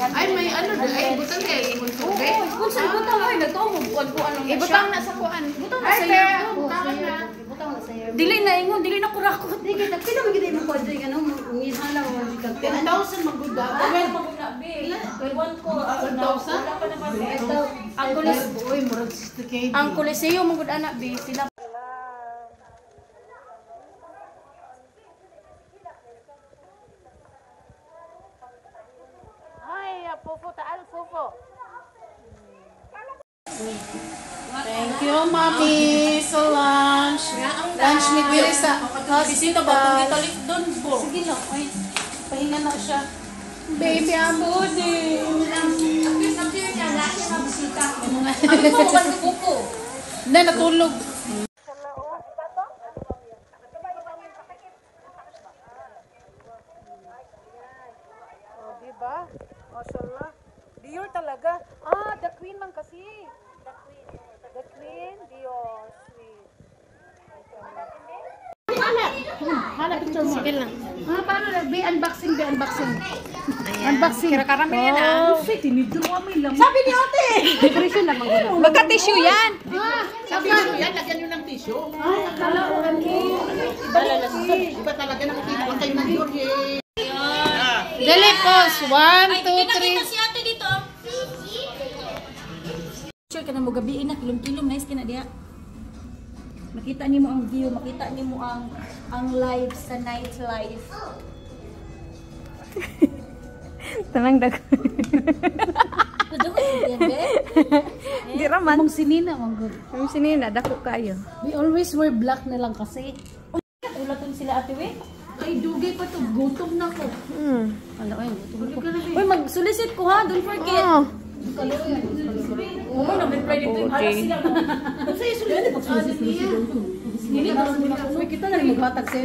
Ay, may ano na. Ay, butang kayo. Sponsor. Sponsor, butang mo. Nagtawag ko anong na siya. Ibutang na sa kuan. Butang na sa iyo. Butang na sa iyo. Dili na ingon, dili na kurakot. Dili kita, pila mo kita mo kwadre ka no, minsan lang mo sikat. 10,000 magbuda. Well, maguna be. Iwan ko 1,000. wala pa naman. Ang Coliseo magud anak be sila. Fofo, taal Fofo. Thank you, Mommy. So lunch. Lunch ni Billy sa bisita ba itong gitalip doon po. Sige lang. Ay, pahinga na siya. Baby, I'm body. Apir niya, lahat siya mabisita. Ang mo, huwag ko po. Hindi, natulog. Oh, diba? Mashallah. Dior talaga. Ah, the queen man kasi. The queen, Dior. Sweet. Hala, picture mo. Sige lang. Ah, paano na? Unboxing. Unboxing. Kira-karami yan ah. Oh, tinidro kami lang. Sabi ni ate! Decoration lang maguna. Magka-tissue yan. Sabi niyo yan, lagyan nyo ng tissue. Ay, akala ko iba talaga nakikita ko kayo ng Dior. Dali, pause. 1, 2, 3. Si ate dito. Sure ka na mo gabi na kilom-kilom nice kina diha. Makita nimo ang view, makita nimo ang live sa night life. Tanang dag. Di raman. Mong sinina mong good. Ang sinina dako kayo. We always wear black na lang kasi. Ulaton sila ate we. Ay dugay pa to, gutom na ko. Ala ay gutom na ko. Uy mag-solicit ko ha, don't forget. Oh my God, Friday alas sila. Sa isulit pag-solicit. Dili kita na maghatag sa.